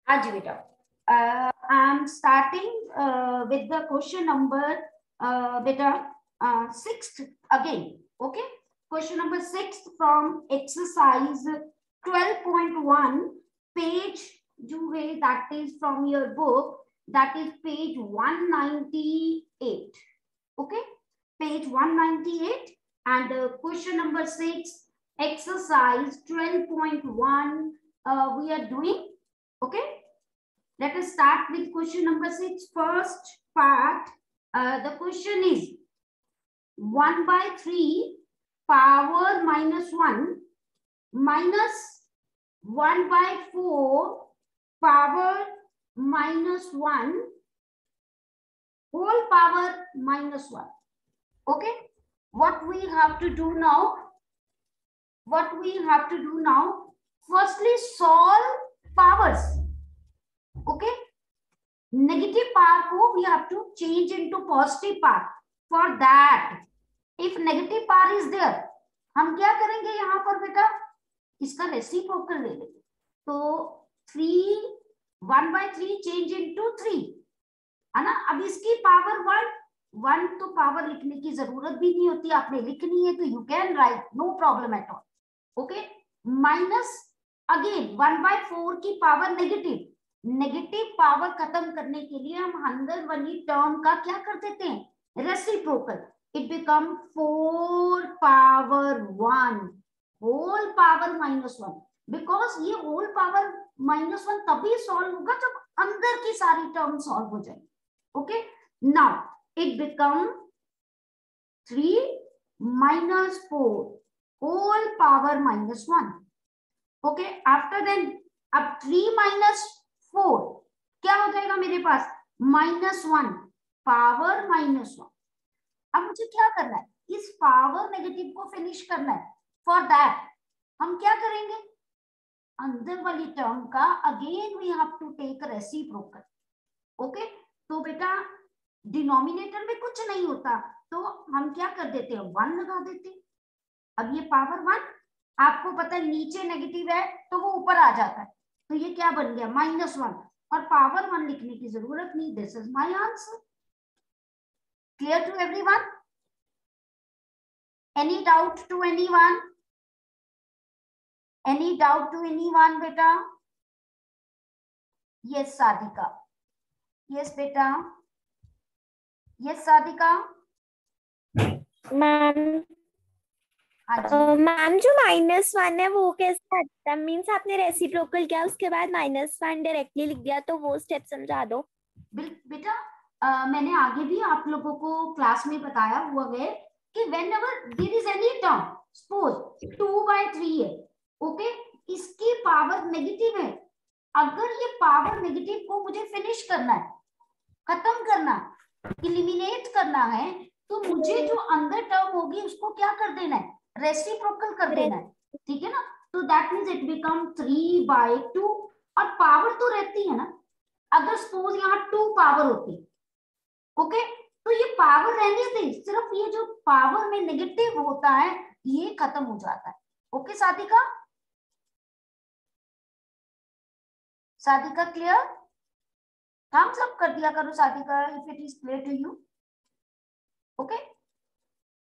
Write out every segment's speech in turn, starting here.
हाँ जी बेटा, I am starting with the question number बेटा 6th again. Okay, question number 6 from exercise 12.1, page जो है that is from your book, that is page 198. Okay, page 198, and question number 6, exercise 12.1, we are doing. Okay, let us start with question number 6. First part, the question is 1 by 3 power minus 1 minus 1 by 4 power minus 1 whole power minus 1. Okay, what we have to do now? What we have to do now? Firstly, solve powers. Okay, negative power को we have to change into positive power. For that, if negative power is there, हम क्या करेंगे यहाँ पर बेटा? इसका reciprocal ले लेंगे. तो 1 by 3 चेंज into 3 है ना. अब इसकी पावर 1 तो पावर लिखने की जरूरत भी नहीं होती, आपने लिखनी है तो you can write, no problem at all. Okay, minus again 1 by 4 की पावर नेगेटिव. नेगेटिव पावर खत्म करने के लिए हम अंदर वाली टर्म का क्या कर देते हैं? Reciprocal. It become 4 power 1 whole power minus 1. Because ये होल पावर माइनस 1 तभी सॉल्व होगा जब अंदर की सारी टर्म सॉल्व हो जाए. Okay, now it become 3 minus 4 whole power minus 1. Okay, after then अब 3 minus 4 क्या हो जाएगा मेरे पास? -1 पावर -1. अब मुझे क्या करना है? इस पावर नेगेटिव को फिनिश करना है. फॉर दैट हम क्या करेंगे? अंदर वाली टर्म का again we have to take reciprocal. Okay, तो बेटा डिनोमिनेटर में कुछ नहीं होता तो हम क्या कर देते हैं? 1 लगा देते हैं. अब ये पावर 1, आपको पता है नीचे नेगेटिव है तो वो ऊपर आ जाता है, तो ये क्या बन गया? -1. और पावर 1 लिखने की जरूरत नहीं. This is my answer. Clear to everyone? Any doubt to anyone? Any doubt to anyone बेटा? यस साधिका. यस बेटा. यस साधिका. मैम मैम जो -1 है वो कैसे आता है? मीन्स आपने रेसिप्रोकल किया उसके बाद -1 डायरेक्टली लिख दिया, तो वो स्टेप समझा दो. बेटा मैंने आगे भी आप लोगों को क्लास में बताया हुआ है कि whenever there is any term, suppose 2 by 3 है, ओके, इसकी पावर नेगेटिव है. अगर ये पावर नेगेटिव को मुझे फिनिश करना है, खत्म करना, इलिमिनेट करना है, तो मुझे जो अंदर टर्म होगी उसको क्या कर देना है? रेसिप्रोकल कर देना है. ठीक है ना? तो that means it become 3 by 2. और पावर तो रहती है ना. अगर सपोज यहाँ 2 पावर होती, ओके, तो ये पावर रहने से सिर्फ ये जो पावर में नेगेटिव होता है ये खत्म हो जाता है. Okay Sadhika? Sadhika clear? Thumbs up कर दिया करो Sadhika if it is clear to you. Okay,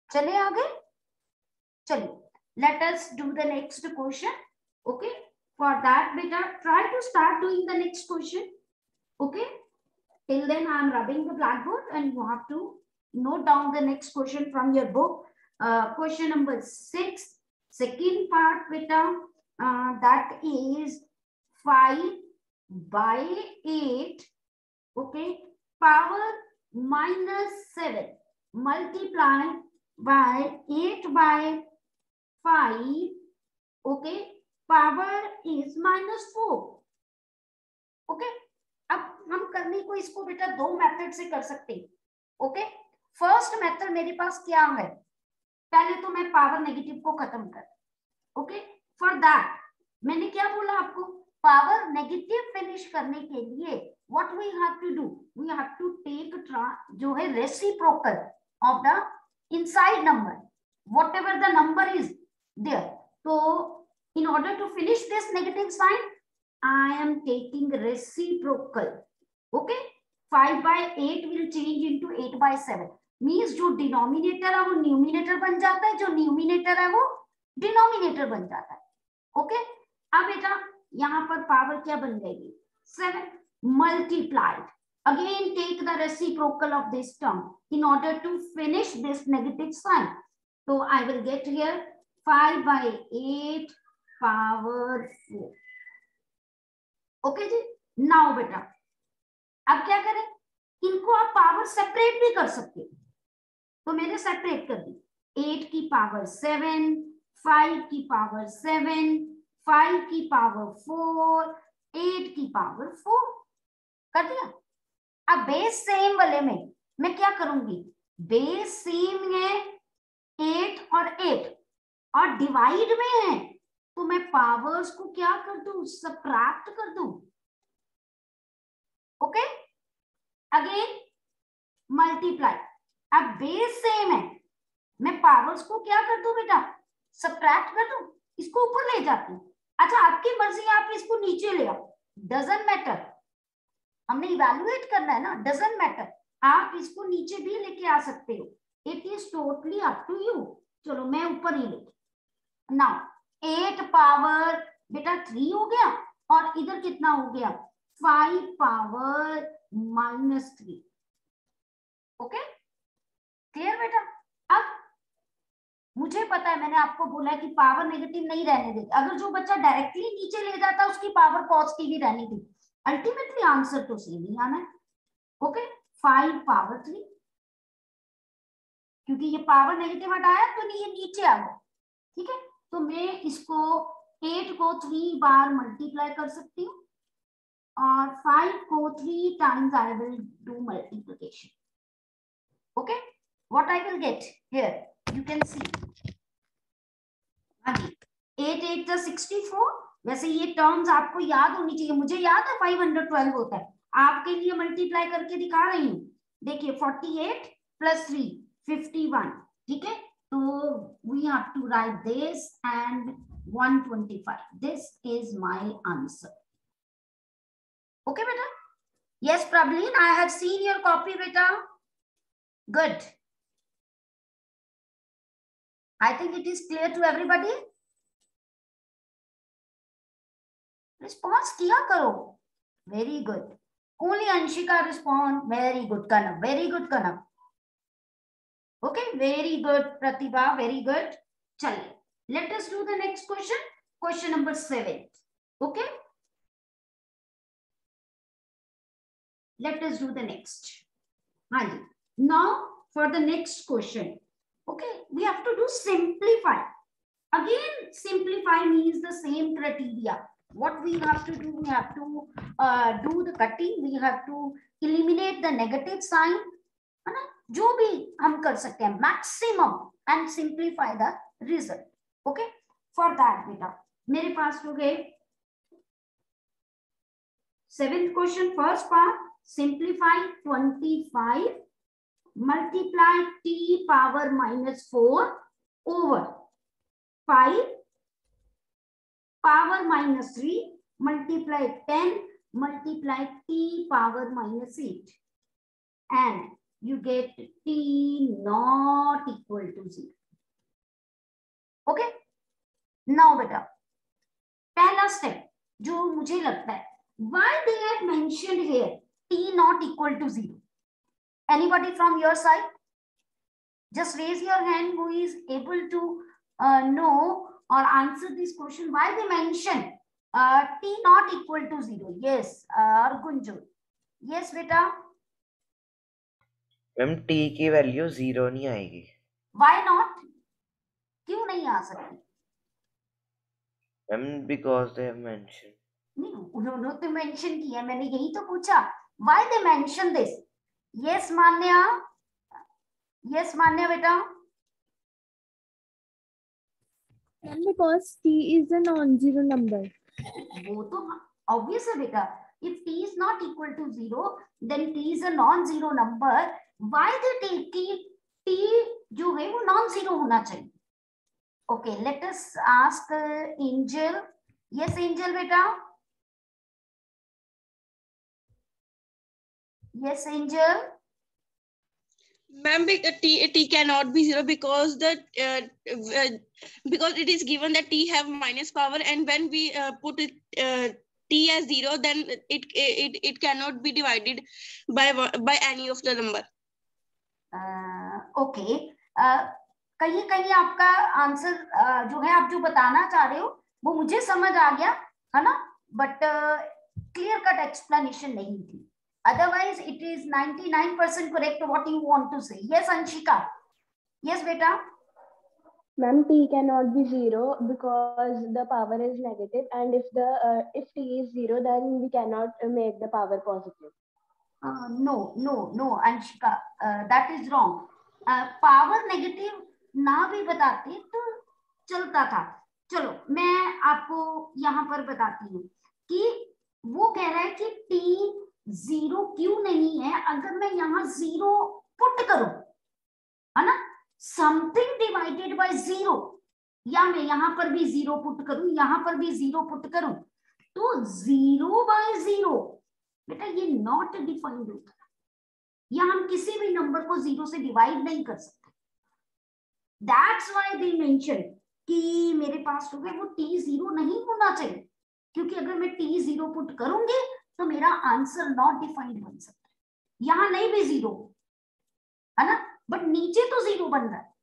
चलिए आगे. चलिए, let us do the next question. Okay, for that beta try to start doing the next question. Okay, till then I am rubbing the blackboard and you have to note down the next question from your book. Question number 6, second part beta, that is 5 by 8, okay, power -7 multiply by 8 by 5, okay, power is -4. okay, अब हम करने को इसको बेटा 2 method से कर सकते हैं. ओके, फर्स्ट मेथड मेरे पास क्या है? पहले तो मैं पावर नेगेटिव को खत्म कर. ओके, फॉर दैट मैंने क्या बोला आपको? पावर नेगेटिव फिनिश करने के लिए what we have to do? We have to take जो है reciprocal of the inside number, whatever the number is there. So in order to finish this negative sign, I am taking reciprocal. Okay, 5/8 will change into 8/7. Means जो denominator है वो numerator बन जाता है, जो numerator है वो डिनोमिनेटर बन जाता है. ओके, अब बेटा यहाँ पर पावर क्या बन जाएगी? 7 multiplied. Again take the reciprocal of this term in order to finish this negative sign. So I will get here 5/8 power 4. Okay जी. नाउ बेटा अब क्या करें? इनको आप पावर सेपरेट भी कर सकते हो, तो मैंने सेपरेट कर दी. 8 की पावर 7, 5 की पावर 7, 5 की पावर 4, 8 की पावर 4 कर दिया. अब बेस सेम वाले में मैं क्या करूंगी? बेस सेम है 8 और 8 और डिवाइड में है, तो मैं पावर्स को क्या कर दूं? सबट्रैक्ट कर दूं. Okay, again multiply. अब बेस सेम है, मैं पावर्स को क्या कर दूं बेटा? सबट्रैक्ट कर दूं. इसको ऊपर ले जाती हूँ. अच्छा, आपकी मर्जी, आप इसको नीचे ले आओ, डजंट मैटर. हमने इवैल्यूएट करना है ना, डजंट मैटर. आप इसको नीचे भी लेके आ सकते हो. It is totally up to you. चलो मैं ऊपर ही लेके. नाउ 8 पावर बेटा 3 हो गया और इधर कितना हो गया? 5 पावर -3. ओके, क्लियर बेटा? अब मुझे पता है, मैंने आपको बोला है कि पावर नेगेटिव नहीं रहने देते. अगर जो बच्चा डायरेक्टली नीचे ले जाता है उसकी पावर पॉजिटिव ही रहनी थी. अल्टीमेटली आंसर तो सेम ही आना है. ओके, 5 पावर 3, क्योंकि ये पावर नेगेटिव हटाया तो नहीं, ये नीचे आ गया. ठीक है, तो मैं इसको 8 को 3 बार मल्टीप्लाई कर सकती हूँ और 5 को 3 times I will do multiplication. Okay, what I will get here you can see. 8 8 64. वैसे ये टर्म्स आपको याद होनी चाहिए. मुझे याद है 512 होता है. आपके लिए मल्टीप्लाई करके दिखा रही हूँ. देखिए 48 + 3 51. ठीक है, so we have to write this and 125. This is my answer. Okay beta? Yes Prableen, I have seen your copy beta. Good. I think it is clear to everybody. Response kiya karo. Very good. Only Anshika respond. Very good Kanav. Very good Kanav. Okay, very good Pratibha, very good. Chale, let us do the next question. Question number 7. Okay, let us do the next. Now for the next question. Okay, we have to do simplify. Again, simplify means the same criteria. What we have to do? We have to do the cutting. We have to eliminate the negative sign. है ना, जो भी हम कर सकते हैं maximum and simplify the result. Okay, for that बेटा मेरे पास हो गए 7th question. First part, simplify 25 multiply t power -4 over 5 power -3 multiply 10 multiply t power -8 and you get t not equal to 0. Okay, now beta पहला step जो मुझे लगता है, why they have mentioned here t not equal to 0? Anybody from your side? Just raise your hand who is able to know or answer this question. Why they mention t not equal to 0? Yes, Argunjo. Yes beta. Ma'am t की value 0 नहीं आएगी. Why not? क्यों नहीं आ सकती? Ma'am because they have mentioned. नहीं, उन्होंने तो mention किया, मैंने यही तो पूछा. Why they mention this? Yes Manya. Yes मान्या बेटा. Because t is a non-zero number. वो तो obvious है बेटा. If t is not equal to 0, then t is a non-zero number. Why they take t जो है वो non-zero होना चाहिए. Okay, let us ask Angel. Yes Angel बेटा. Yes, Angel. Ma'am, t cannot be 0 because because it is given that t have minus power, and when we put it, t as 0, then it cannot be divided by any of the number. Okay. कहीं कहीं आपका answer जो है आप जो बताना चाह रहे हो वो मुझे समझ आ गया है ना, बट क्लियर कट एक्सप्लेनेशन नहीं थी. Otherwise, it is 99% correct what you want to say. Yes, Anshika. Yes, beta. Ma'am, t cannot be 0 because the power is negative, and if t is 0, then we cannot make the power positive. No, Anshika, that is wrong. Power negative ना भी बताते तो चलता था. चलो मैं आपको यहाँ पर बताती हूँ कि वो कह रहा है कि t 0 क्यों नहीं है अगर मैं यहाँ 0 पुट करूं, है ना, समथिंग डिवाइडेड बाय 0, या मैं यहाँ पर भी 0 पुट करूं, यहाँ पर भी 0 पुट करूं, तो 0 बाय 0 बेटा ये नॉट डिफाइंड होता है, या हम किसी भी नंबर को 0 से डिवाइड नहीं कर सकते. दैट्स व्हाई दे मेंशन कि मेरे पास जो है वो t 0 नहीं होना चाहिए, क्योंकि अगर मैं t 0 पुट करूंगी तो मेरा आंसर नॉट डिफाइंड बन सकता है. यहां नहीं भी 0 है ना, बट नीचे तो 0 बन रहा है.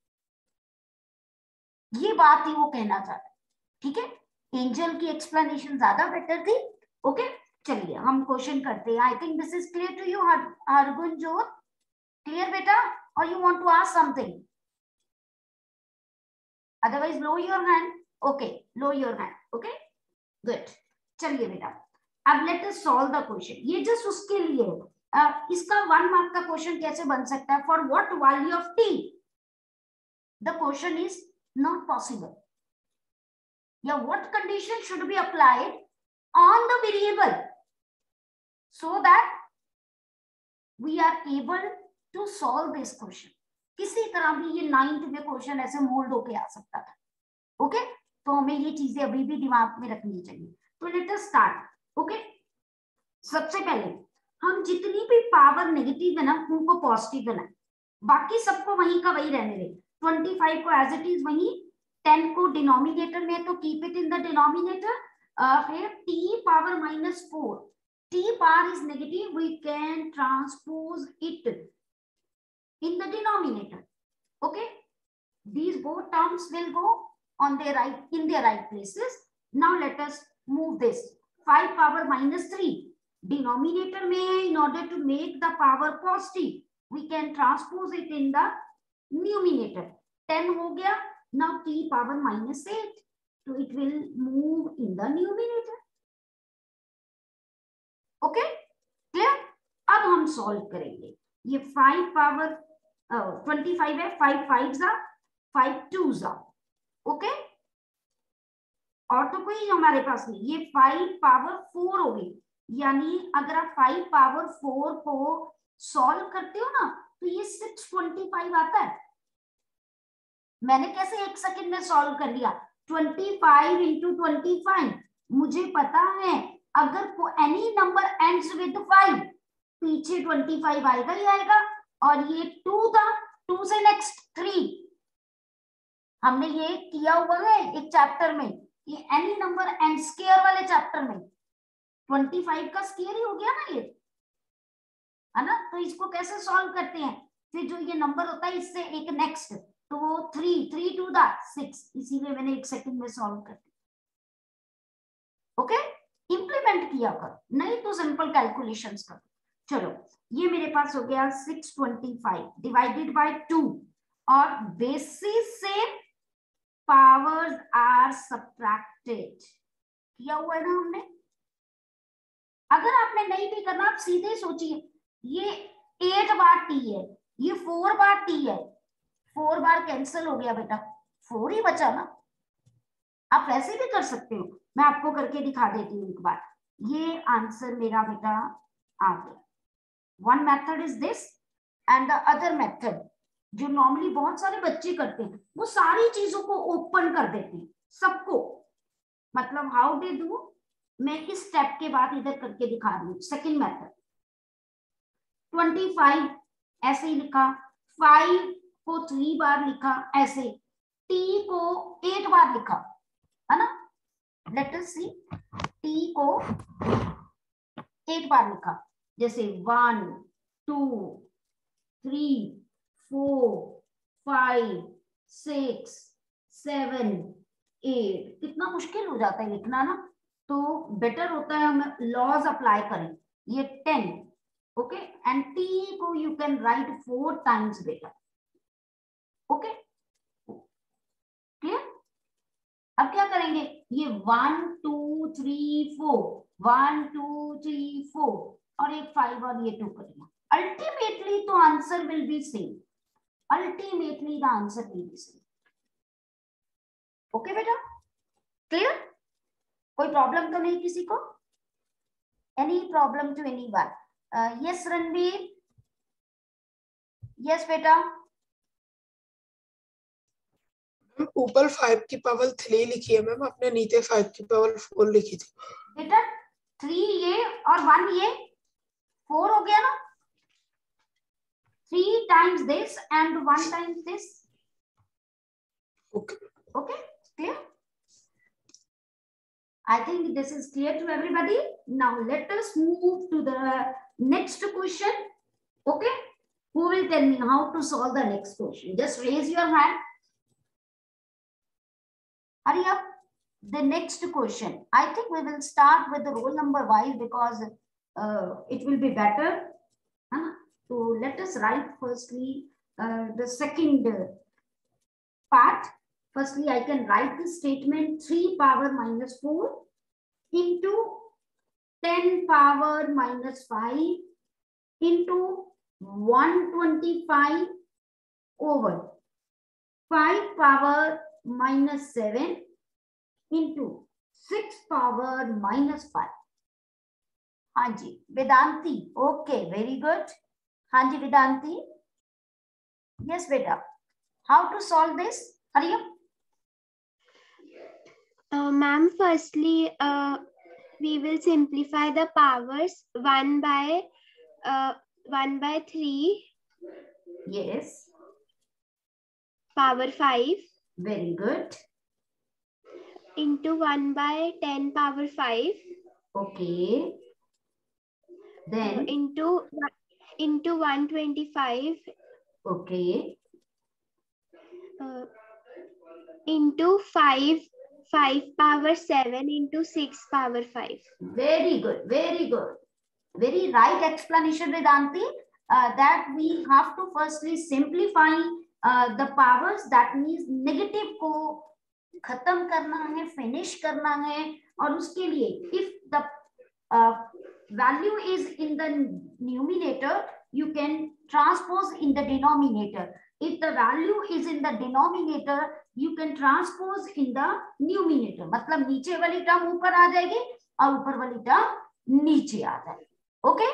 ये बात ही वो कहना चाह रहा है. ठीक है, एंजल की एक्सप्लेनेशन ज्यादा बेटर थी. ओके, चलिए हम क्वेश्चन करते हैं. I think this is clear to you Hargunjot. Clear बेटा, और you want to ask something? Otherwise low your hand. Okay, low your hand. Okay, good. चलिए बेटा, अब let us solve the question. ये जस्ट उसके लिए इसका 1 मार्क का क्वेश्चन कैसे बन सकता है? For what value of t the question is not possible, या what condition should be applied on the variable so that we are able to solve this question. किसी तरह भी ये 9th में क्वेश्चन ऐसे मोल्ड होके आ सकता था. ओके, तो हमें ये चीजें अभी भी दिमाग में रखनी चाहिए. तो लेट अस स्टार्ट. ओके, सबसे पहले हम जितनी भी पावर नेगेटिव है ना उनको पॉजिटिव बनाए, बाकी सबको वहीं का वही रहने दें. 25 को एज इट इज वही, 10 को डिनोमिनेटर में तो keep it in the denominator. फिर t power -4, t power is negative, we can transpose it in the denominator. Okay, these both terms will go on their right in their right places. Now let us move this. 5 power -3 denominator में, in order to make the power positive we can transpose it in the numerator. 10 हो गया. Now t power -8, so it will move in the numerator. Okay, clear? अब हम solve करेंगे. ये 5 power 25 है, 5 5s are 5 2s are. Okay, और तो कोई हमारे पास नहीं. ये 5 पावर 4 हो गई, यानी अगर आप 5 पावर 4 को सॉल्व करते हो ना तो ये 625 आता है. मैंने कैसे 1 सेकंड में सॉल्व कर लिया? 25 इंटू 25. मुझे पता है अगर एनी नंबर एंड्स विद 5 पीछे 25 आएगा ही आएगा. और ये 2 था, 2 से नेक्स्ट 3. हमने ये किया हुआ है एक चैप्टर में, ये एनी नंबर एंड स्क्वायर वाले चैप्टर में 25 का स्क्वायर ही हो गया ना ये, है ना. तो इसको कैसे सॉल्व करते हैं? फिर जो ये नंबर होता है इससे एक नेक्स्ट, तो वो 3 2 दा 6, इसीलिए मैंने 1 सेकंड में सॉल्व कर दिया. ओके, इम्प्लीमेंट किया कर, नहीं तो सिंपल कैलकुलेशंस कर. चलो, ये मेरे पास हो गया 625 डिवाइडेड बाय 2, और बेसिस से पावर्स आर सब्ट्रैक्टेड किया हुआ है ना हमने. अगर आपने नहीं भी करना, आप सीधे सोचिए, ये 8 बार t है, ये 4 बार t है. 4 बार कैंसिल हो गया बेटा, 4 ही बचा ना. आप वैसे भी कर सकते हो, मैं आपको करके दिखा देती हूँ एक बार. ये आंसर मेरा बेटा आ गया. One method is this and the other method जो नॉर्मली बहुत सारे बच्चे करते हैं, वो सारी चीजों को ओपन कर देते हैं सबको. मतलब हाउ दे डू, मैं इस स्टेप के बाद इधर करके दिखा रही हूँ. सेकेंड मेथड, 25 ऐसे ही लिखा, 5 को 3 बार लिखा ऐसे, t को 8 बार लिखा, है ना। लेट अस सी, t को 8 बार लिखा, जैसे 1 2 3 4 5 6 7 8। कितना मुश्किल हो जाता है लिखना ना, तो बेटर होता है हम लॉज अप्लाई करें। ये 10, ओके, एंड t को you can right 4 times better, okay clear. अब क्या करेंगे, ये 1 2 3 4, 1 2 3 4 और एक 5 और ये 2 करेंगे। अल्टीमेटली तो answer will be same, ultimately the answer will be same. Okay बेटा, क्लियर, कोई प्रॉब्लम तो नहीं किसी को? Any problem to anyone? Yes Ranveer, yes बेटा। ऊपर 5 की पावर 3 लिखी है मैम, आपने नीचे 5 की पावर 4 लिखी थी बेटा। 3 ये और 1 ये 4 हो गया ना, 3 times this and 1 times this. Okay Okay, clear? I think this is clear to everybody. Now let us move to the next question. Okay, who will tell me how to solve the next question? Just raise your hand. Hurry up. The next question, I think we will start with the roll number wise because it will be better. So let us write firstly the second part. Firstly, I can write the statement 3 power minus 4 into 10 power minus 5 into 125 over 5 power minus 7 into 6 power minus 5. हाँ जी Vedanti, okay very good. हाँ जी Vedanti, yes बेटा, how to solve this? Hurry up. Ma'am, firstly, we will simplify the powers 1 by 3 Yes, power 5 very good. into 1 by 10 power 5 Okay, then into 125 okay, into 5 power 7 into 6 power 5. very good, very good, very right explanation Vedanti. That we have to firstly simplify the powers, that means negative को खत्म करना है, finish करना है, और उसके लिए if the value is in the numerator you can transpose in the denominator. If the value is in the denominator you can transpose in the numerator. मतलब नीचे वाली टर्म ऊपर आ जाएगी और ऊपर वाली टर्म नीचे आ जाएगी। Okay,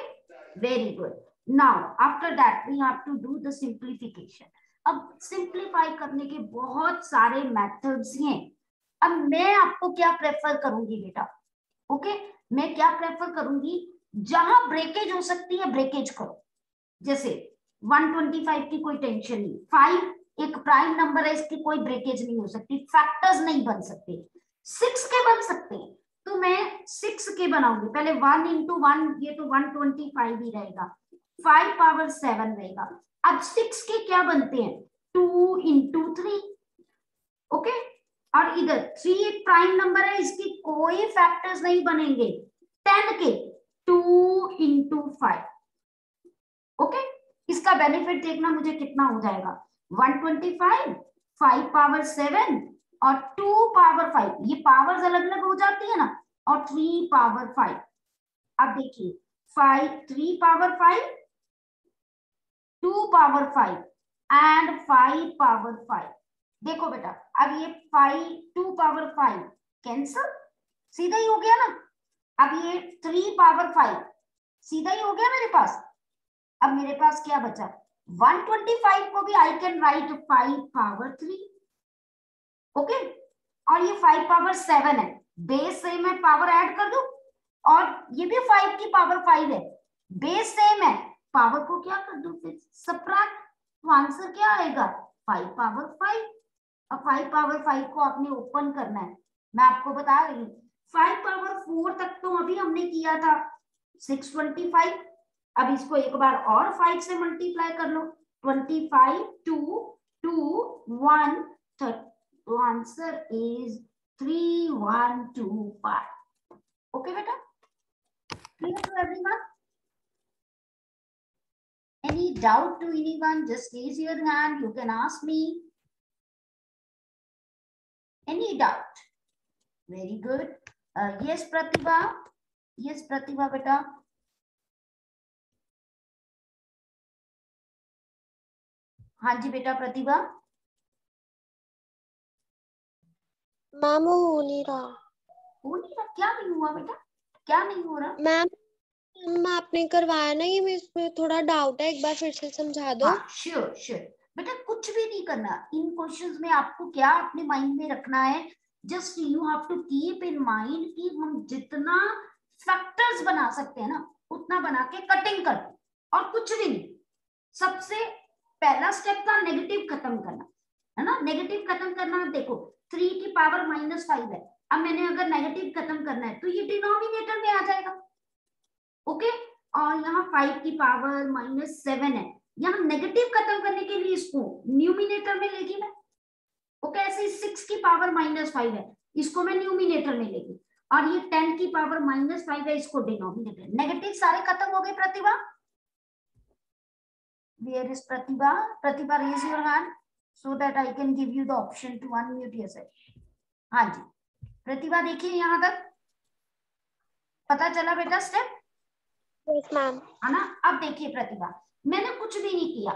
very good. Now after that we have to do the simplification. अब सिंप्लीफाई करने के बहुत सारे मेथड्स हैं। अब मैं आपको क्या प्रेफर करूंगी बेटा? ओके, मैं क्या प्रेफर करूंगी, जहां ब्रेकेज हो सकती है ब्रेकेज करो। जैसे 125 की कोई टेंशन नहीं, 5 एक प्राइम नंबर है, इसकी कोई ब्रेकेज नहीं हो सकती, फैक्टर्स नहीं बन सकते, 6 के बन सकते हैं, तो मैं 6 के बनाऊंगी। पहले 1 into 1, ये तो 125 ही रहेगा, 5 power 7 रहेगा। अब 6 के क्या बनते हैं, 2 into 3, ओके। और इधर 3 एक प्राइम नंबर है, इसकी कोई फैक्टर्स नहीं बनेंगे, 10 के 2 into 5, ओके। इसका बेनिफिट देखना मुझे कितना हो जाएगा, 125, 5 power 7 और 2 power 5, ये पावर्स अलग अलग हो जाती है ना, और 3 power 5। अब देखिए 3 power 5, 2 power 5 एंड 5 power 5। देखो बेटा, अब ये 2 power 5 कैंसल, सीधा ही हो गया ना। अब ये 3 power 5 सीधा ही हो गया मेरे पास। अब मेरे पास क्या बचा, 125 को भी I can write 5 power 3, okay. और ये 5 power 7 है, बेस से मैं पावर ऐड कर दूं, और ये भी 5 की पावर 5 है, बेस सेम है, पावर को क्या कर दो फिर सब्ट्रैक्ट, तो आंसर क्या आएगा 5 पावर 5। अब 5 पावर 5 को आपने ओपन करना है, मैं आपको बता रही हूँ 5 पावर 4 तक तो अभी हमने किया था 625। अब इसको एक बार और 5 से मल्टीप्लाई कर लो, 25 2 2 1 3, तो आंसर इज 3125। ओके बेटा, clear to everyone? Any doubt to anyone? Just raise your hand, you can ask me. Any doubt? Very good. Yes Pratibha, yes Pratibha beta. हाँ जी बेटा प्रतिभा। मैम वो हो नहीं रहा। हो नहीं रहा? क्या नहीं हुआ बेटा, क्या नहीं हो रहा? मैम आपने करवाया ना, ये मैं इसमें थोड़ा डाउट है, एक बार फिर से समझा दो। हाँ, श्योर श्योर बेटा, कुछ भी नहीं करना इन क्वेश्चंस में। आपको क्या अपने माइंड में रखना है, just you have to keep in mind कि हम जितना फैक्टर्स बना सकते हैं ना उतना बना के कटिंग कर, और कुछ भी नहीं। सबसे पहला स्टेप था नेगेटिव खत्म करना, है ना। नेगेटिव खत्म करना, देखो 3 की पावर -5 है। अब मैंने अगर नेगेटिव खत्म करना है तो ये डिनोमिनेटर में आ जाएगा, ओके। और यहाँ 5 की पावर -7 है, यहाँ नेगेटिव खत्म करने के लिए इसको न्यूमिनेटर में लेगी मैं, ओके। ऐसे 6 की पावर -5 है, इसको मैं न्यूमिनेटर में लेगी, और ये 10 की पावर -5 है, इसको डिनोमिनेटर। नेगेटिव सारे खत्म हो गए। प्रतिभा, where is Pratibha? Pratibha, raise your hand so that I can give you the option to unmute yourself. हाँ जी प्रतिभा, देखिए यहाँ तक पता चला बेटा स्टेप? Yes ma'am. है ना। अब देखिए प्रतिभा, मैंने कुछ भी नहीं किया,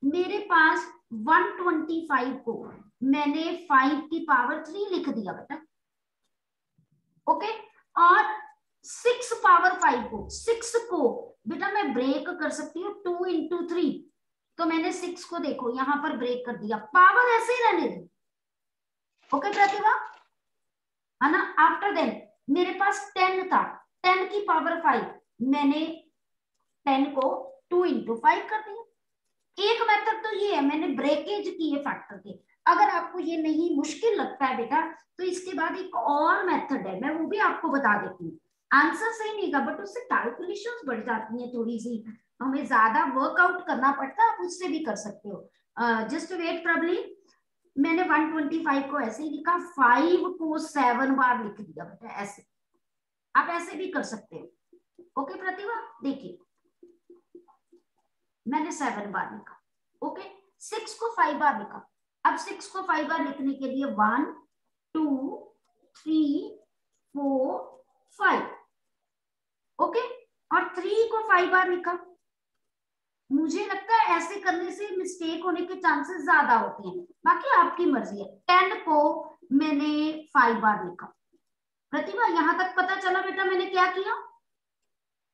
मेरे पास 125 को मैंने 5 की पावर 3 लिख दिया बेटा, ओके। और 6 पावर 5 को, 6 को बेटा मैं ब्रेक कर सकती हूँ 2 into 3, तो मैंने 6 को देखो यहाँ पर ब्रेक कर दिया, पावर ऐसे ही रहने दी, ओके प्रतिभा, है ना। आफ्टर देन मेरे पास 10 था, 10 की पावर 5, मैंने 10 को 2 into 5 कर दिया। एक मेथड तो ये है, मैंने ब्रेकेज की है फैक्टर के। अगर आपको ये नहीं मुश्किल लगता है बेटा, तो इसके बाद एक और मेथड है, मैं वो भी आपको बता देती हूँ। आंसर सही नहीं था, बट उससे कैलकुलेशंस बढ़ जाती हैं थोड़ी सी, हमें ज्यादा वर्कआउट करना पड़ता है, आप उससे भी कर सकते हो। जस्ट वेट प्रॉब्लम, मैंने 125 को ऐसे ही लिखा, 5 को 7 बार लिख दिया बेटा, ऐसे आप ऐसे भी कर सकते हो, ओके प्रतिभा। देखिए मैंने 7 बार लिखा, ओके। 6 को 5 बार लिखा। अब 6 को 5 बार लिखने के लिए 1 2 3 4 5, ओके। और 3 को 5 बार लिखा। मुझे लगता है ऐसे करने से मिस्टेक होने के चांसेस ज्यादा होते हैं, बाकी आपकी मर्जी है। 10 को मैंने 5 बार लिखा। प्रतिभा यहाँ तक पता चला बेटा मैंने क्या किया?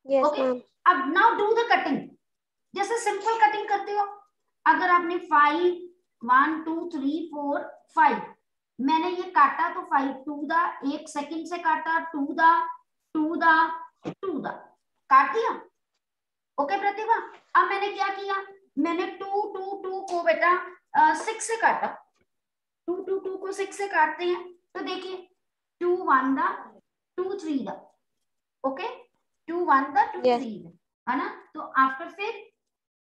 Yes ma'am. अब नाउ डू द कटिंग, जैसे सिंपल कटिंग करते हो। अगर आपने 5 1 2 3 4 5 मैंने ये काटा, तो 5 2 दा, 1 सेकंड से काटा, 2 दा 2 दा 2 दा, काट दिया, ओके प्रतिभा। अब मैंने क्या किया, मैंने 2 2 2 को बेटा 6 से काटा, 2 2 2 को 6 से काटते हैं, तो देखिए 2 1 दा 2 3 दा, ओके। 2 1 दा 2 Yes. 3 दा, है ना। तो आफ्टर फिर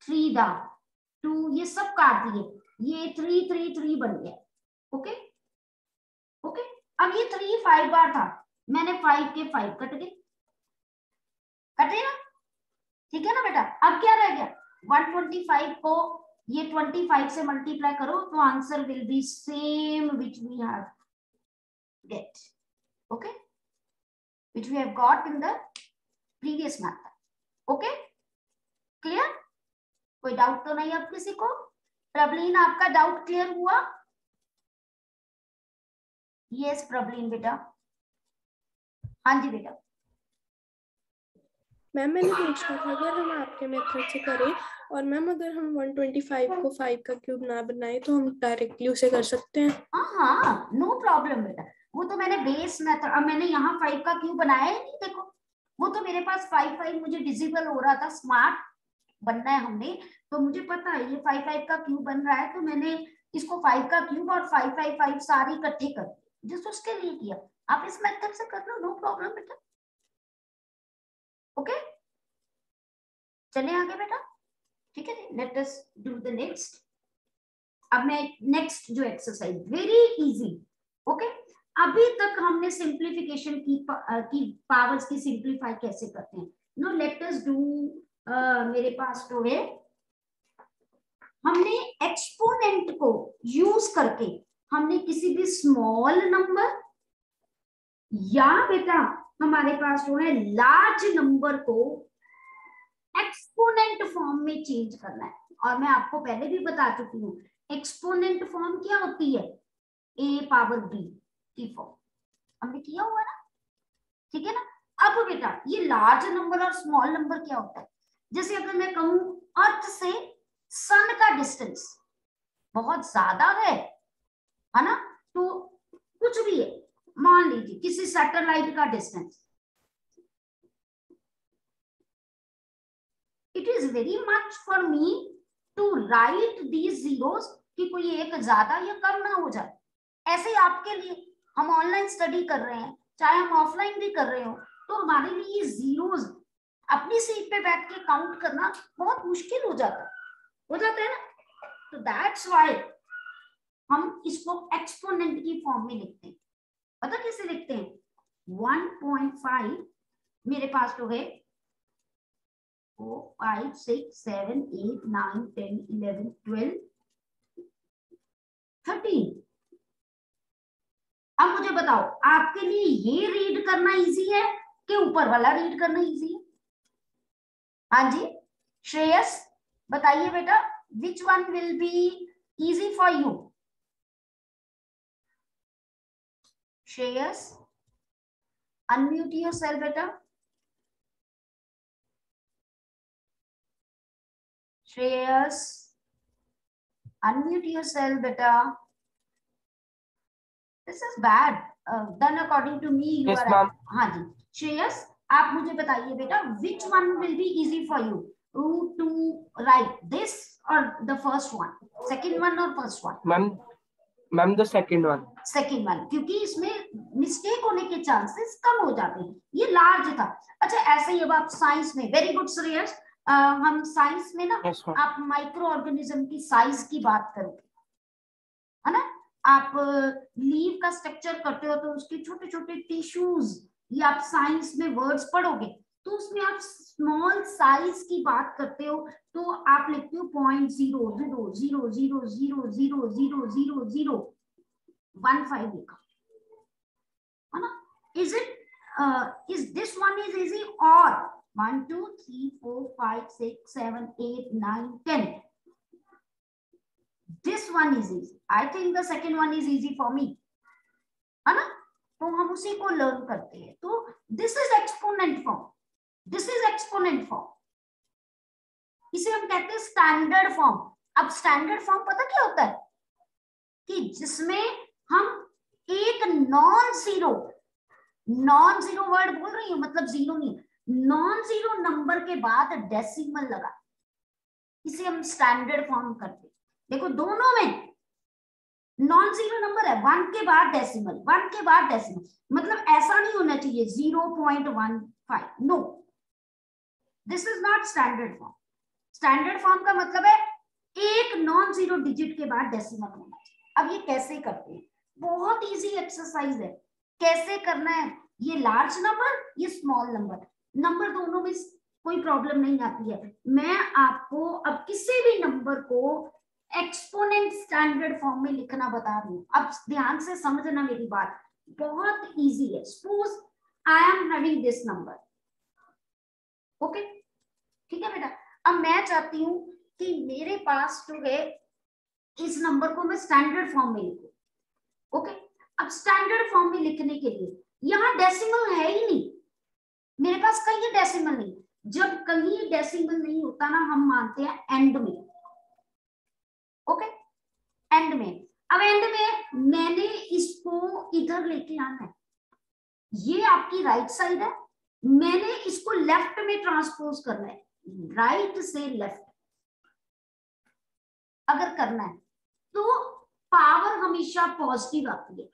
3 दा 2, ये सब काट दिए, ये 3 3 3 बन गया, ओके ओके। अब ये 3 5 बार था, मैंने 5 के 5 कट गए, कटे ना, ठीक है ना बेटा। अब क्या रह गया, 125 को ये 25 से मल्टीप्लाई करो, तो answer will be same which we have get, okay, which we have got in the previous method, okay clear? कोई डाउट तो नहीं अब किसी को? प्रबलीन आपका डाउट क्लियर हुआ? यस प्रबलीन बेटा, हाँ जी बेटा। मैम मैंने पूछा था अगर हम आपके मेथड से करें, और मैम अगर हम 125 को 5 का क्यूब ना बनाए तो हम डायरेक्टली उसे कर सकते हैं? हाँ नो प्रॉब्लम बेटा, वो तो मैंने बेस मेथड, अब मैंने यहाँ 5 का क्यूब बनाया ही नहीं, देखो वो तो मेरे पास 5 5 मुझे डिजिबल हो रहा था स्मार्ट, बनना है हमने, तो मुझे पता है ये 5 5 का क्यूब बन रहा है, तो मैंने इसको 5 का क्यूब और 5 5 5 सारी इकट्ठे कर दी, जस्ट उसके लिए किया। आप इस मेथड से कर लो, नो प्रॉब्लम बेटा। ओके, चले आगे बेटा, ठीक है जी। Let us do the next. अब मैं नेक्स्ट जो एक्सरसाइज, वेरी इजी। ओके, अभी तक हमने सिंप्लीफिकेशन की पावर्स की सिंप्लीफाई कैसे करते हैं। नो लेट अस डू, मेरे पास तो है, हमने एक्सपोनेंट को यूज करके हमने किसी भी स्मॉल नंबर या बेटा हमारे पास जो है लार्ज नंबर को एक्सपोनेंट फॉर्म में चेंज करना है। और मैं आपको पहले भी बता चुकी हूँ एक्सपोनेंट फॉर्म क्या होती है, a पावर b की फॉर्म, हमने किया हुआ ना, ठीक है ना। अब बेटा ये लार्ज नंबर और स्मॉल नंबर क्या होता है, जैसे अगर मैं कहूं अर्थ से सन का डिस्टेंस बहुत ज्यादा है ना, तो कुछ भी है, मान लीजिए किसी सैटेलाइट का distance, it is very much for me to write these zeros कि कोई एक ज्यादा या कम ना हो जाए। ऐसे ही आपके लिए, हम ऑनलाइन स्टडी कर रहे हैं, चाहे हम ऑफलाइन भी कर रहे हो, तो हमारे लिए ये जीरोस अपनी सीट पे बैठ के काउंट करना बहुत मुश्किल हो जाता है ना। तो दैट्स व्हाई हम इसको एक्सपोनेंट की फॉर्म में लिखते हैं। पता कैसे लिखते हैं, 1.5 मेरे पास तो है 4 5 6 7 8 9 10 11 12 13। अब मुझे बताओ आपके लिए ये रीड करना इजी है कि ऊपर वाला रीड करना इजी है? हाँ जी श्रेयस बताइए बेटा, which one will be easy for you? Shreyas unmute yourself बेटा। Shreyas unmute yourself beta. This is bad. Then according to me you yes, are. हाँ जी श्रेयस आप मुझे बताइए बेटा, which one will be easy for you to write, this or the first one, second one or first one? Ma'am the second one. Second one, क्योंकि इसमें mistake होने के chances कम हो जाते हैं, ये लार्ज था। अच्छा ऐसे ही अब आप साइंस में, वेरी गुड श्रेयस, हम साइंस में ना yes, आप माइक्रो ऑर्गेनिज्म की साइज की बात करोगे, है ना। आप लीव का स्ट्रक्चर करते हो तो उसके छोटे छोटे टिश्यूज, ये आप साइंस में वर्ड्स पढ़ोगे, तो उसमें आप स्मॉल साइज की बात करते हो तो आप लिखते हो 0.0000000015 लिखा, है ना। Is it is this one is easy or 1 2 3 4 5 6 7 8 9 10? This one is easy. I think the second one is easy for me, है ना। तो हम उसी को लर्न करते हैं। तो this is exponent form, this is exponent form, इसे हम कहते हैं स्टैंडर्ड फॉर्म। अब स्टैंडर्ड फॉर्म पता क्या होता है कि जिसमें हम एक नॉन जीरो वर्ड बोल रही हूँ, मतलब जीरो नहीं, नॉन जीरो नंबर के बाद डेसिमल लगा, इसे हम स्टैंडर्ड फॉर्म करते हैं। देखो दोनों में नॉन जीरो नंबर है, 1 के बाद डेसिमल, 1 के बाद डेसिमल, मतलब ऐसा नहीं होना चाहिए 0.15, no, this is not standard form. Standard form का मतलब है एक नॉन जीरो डिजिट के बाद डेसिमल होना चाहिए। अब ये कैसे करते हैं, बहुत इजी एक्सरसाइज है, कैसे करना है। ये लार्ज नंबर, ये स्मॉल नंबर दोनों में कोई प्रॉब्लम नहीं आती है। मैं आपको अब किसी भी नंबर को एक्सपोनेंट स्टैंडर्ड फॉर्म में लिखना बता रही हूँ। अब ध्यान से समझना मेरी बात, बहुत इजी है। Suppose I am having this number, okay ठीक है बेटा। अब मैं चाहती हूँ कि मेरे पास जो है इस नंबर को मैं स्टैंडर्ड फॉर्म में लिखूं, ओके। अब स्टैंडर्ड फॉर्म में लिखने के लिए यहाँ डेसिमल है ही नहीं, मेरे पास कहीं डेसिमल नहीं। जब कहीं डेसिमल नहीं होता ना, हम मानते हैं एंड में, ओके एंड में। अब एंड में मैंने इसको इधर लेके आना है, ये आपकी राइट साइड है, मैंने इसको लेफ्ट में ट्रांसपोज करना है, राइट से लेफ्ट अगर करना है तो पावर हमेशा पॉजिटिव आती है।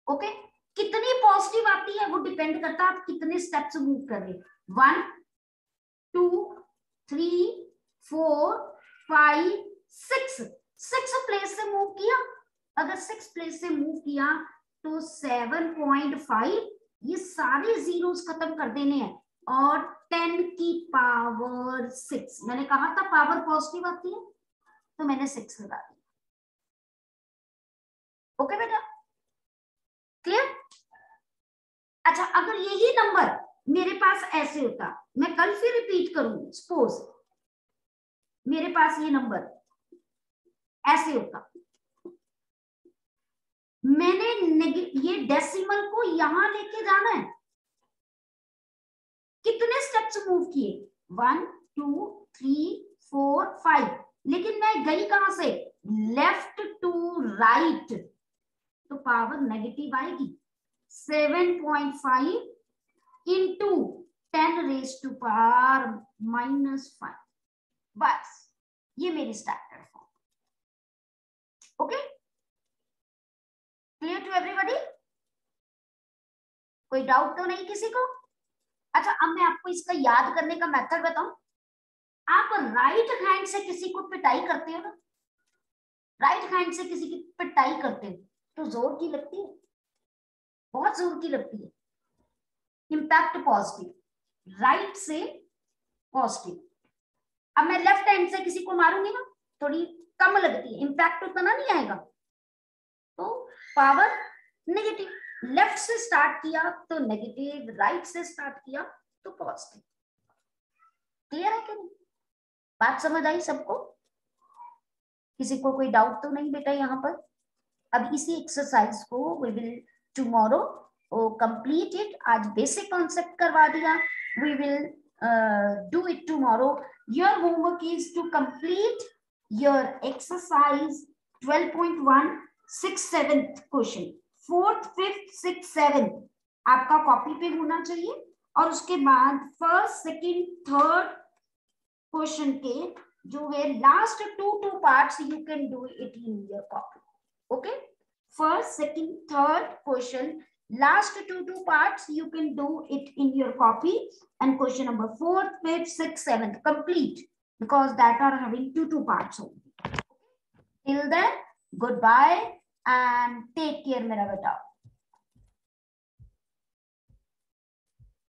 ओके, कितनी पॉजिटिव आती है वो डिपेंड करता है आप कितने स्टेप्स मूव कर रहे हैं। 1 2 3 4 5 6 प्लेस से मूव किया। अगर 6 प्लेस से मूव किया तो 7.5 ये सारे जीरोस खत्म कर देने हैं और 10 की पावर 6। मैंने कहा था पावर पॉजिटिव आती है तो मैंने 6 लगा दिया। ओके बेटा, क्लियर? अच्छा, अगर यही नंबर मेरे पास ऐसे होता, मैं कल फिर रिपीट करूंगी, सपोज मेरे पास ये नंबर ऐसे होता, मैंने ये डेसिमल को यहां लेके जाना है, कितने स्टेप्स मूव किए? 1 2 3 4 5, लेकिन मैं गई कहां से? लेफ्ट टू राइट, तो पावर नेगेटिव आएगी। 7.5 इंटू 10 रेज़ टू पावर -5, बस ये मेरी standard form. Okay, clear to everybody? कोई डाउट तो नहीं किसी को? अच्छा, अब मैं आपको इसका याद करने का मेथड बताऊं। आप राइट हैंड से किसी को पिटाई करते हो ना, राइट हैंड से किसी की पिटाई करते हो तो जोर की लगती है, बहुत जोर की लगती है। इम्पैक्ट पॉजिटिव, राइट से पॉजिटिव। अब मैं लेफ्ट हैंड से किसी को मारूंगी ना, थोड़ी कम लगती है, इम्पैक्ट उतना नहीं आएगा, तो पावर नेगेटिव। लेफ्ट से स्टार्ट किया तो नेगेटिव, राइट से स्टार्ट किया तो पॉजिटिव। क्लियर है कि नहीं? बात समझ आई सबको? किसी को कोई डाउट तो नहीं बेटा यहाँ पर? अब इसी एक्सरसाइज को we will tomorrow complete it. आज बेसिक कॉन्सेप्ट करवा दिया, we will do it tomorrow. Your homework is to complete your exercise 12.1 6th 7th question, 4th 5th 6th 7th आपका कॉपी पे होना चाहिए, और उसके बाद 1st 2nd 3rd क्वेश्चन के जो है last 2 parts you can do it in your copy. Okay, 1st 2nd 3rd question, last 2 parts you can do it in your copy, and question number 4th 5th 6th 7th complete, because that are having 2 parts only. Till then, goodbye and take care मेरा बेटा।